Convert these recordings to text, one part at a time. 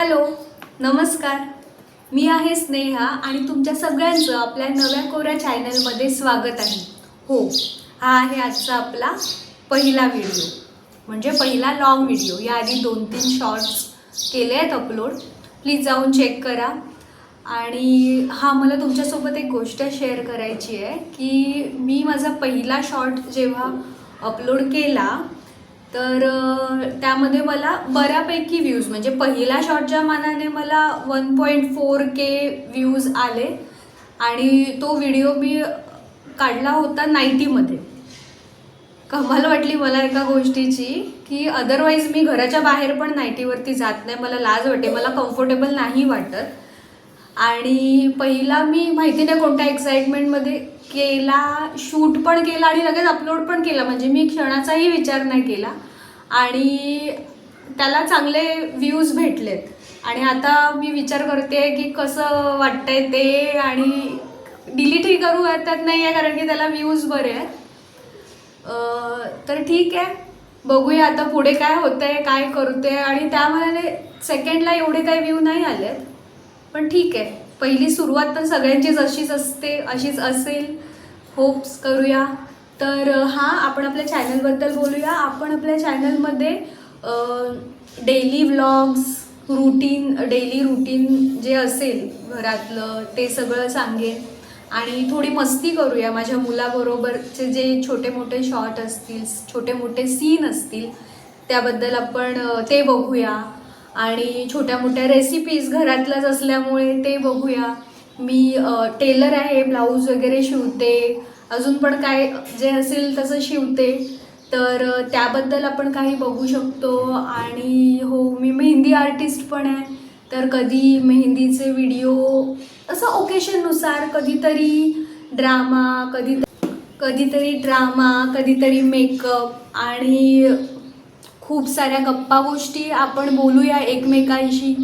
Hello, नमस्कार. मी आहे स्नेहा आणि तुमच्या सगळ्यांचं आपल्या नव्या कोऱ्या चॅनलमध्ये स्वागत आहे. हो, हा आहे आजचा आपला पहिला व्हिडिओ, म्हणजे पहिला लॉंग व्हिडिओ. याआधी 2-3 शॉर्ट्स केले आहेत अपलोड, प्लीज जाऊन चेक करा. आणि मला तुमच्यासोबत एक गोष्ट शेअर करायची आहे की मी माझा पहिला शॉर्ट जेव्हा अपलोड केला तर त्यामध्ये मला बऱ्यापैकी व्ह्यूज, म्हणजे पहिला शॉटच्या मानाने मला 1.4K व्ह्यूज आले. आणि तो व्हिडिओ मी काढला होता नाईटीमध्ये. कमाल वाटली मला एका गोष्टीची की अदरवाईज मी घराच्या बाहेर पण नाईटीवरती जात नाही, मला लाज वाटते, मला कम्फर्टेबल नाही वाटत. आणि पहिला मी माहिती नाही कोणत्या एक्साइटमेंटमध्ये केला, शूट पण केला आणि लगेच अपलोड पण केला, म्हणजे मी क्षणाचाही विचार नाही केला. आणि त्याला चांगले व्ह्यूज भेटलेत. आणि आता मी विचार करते की कसं वाटतंय ते, आणि डिलीटही करू वाटत नाही आहे कारण की त्याला व्ह्यूज बरे आहेत. तर ठीक आहे, बघूया आता पुढे काय होतंय, काय करते. आणि त्यामुळे सेकंडला एवढे काही व्ह्यू नाही आलेत, पण ठीक आहे. पहिली सुरुवात तर सगळ्यांचीच अशीच असते, अशीच असेल. होप्स करूया. तर आपण आपल्या चॅनलबद्दल बोलूया. आपण आपल्या चॅनलमध्ये डेली व्लॉग्स, डेली रुटीन जे असेल घरातलं ते सगळं सांगेन. आणि थोडी मस्ती करूया. माझ्या मुलाबरोबरचे जे छोटे मोठे शॉट असतील, छोटे मोठे सीन असतील, त्याबद्दल आपण ते बघूया. आणि छोट्या मोठ्या रेसिपीज घरातल्याच असल्यामुळे ते बघूया. मी टेलर आहे, ब्लाऊज वगैरे शिवते, अजून पण काय जे असेल तसं शिवते, तर त्याबद्दल आपण काही बघू शकतो. आणि हो, मी मेहंदी आर्टिस्ट पण आहे, तर कधी मेहंदीचे व्हिडिओ असं ओकेशननुसार, कधीतरी ड्रामा, कधीतरी मेकअप, आणि खूप साऱ्या गप्पा गोष्टी आपण बोलूया एकमेकांशी.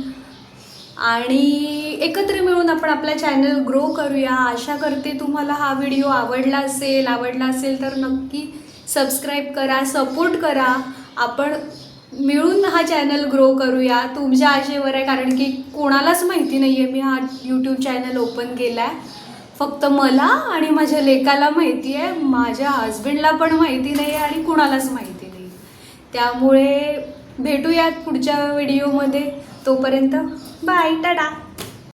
आणि एकत्र मिळून आपण आपला चॅनल ग्रो करूया. आशा करते तुम्हाला हा व्हिडिओ आवडला असेल तर नक्की सबस्क्राईब करा, सपोर्ट करा. आपण मिळून हा चॅनल ग्रो करूया. तुमच्या आशेवर आहे, कारण की कोणालाच माहिती नाही आहे मी हा यूट्यूब चॅनल ओपन केला आहे. फक्त मला आणि माझ्या लेकाला माहिती आहे, माझ्या हजबंडला पण माहिती नाही आहे आणि कुणालाच माहिती नाही. त्यामुळे भेटूयात पुढच्या व्हिडिओमध्ये. तोपर्यंत बाय, टाटा.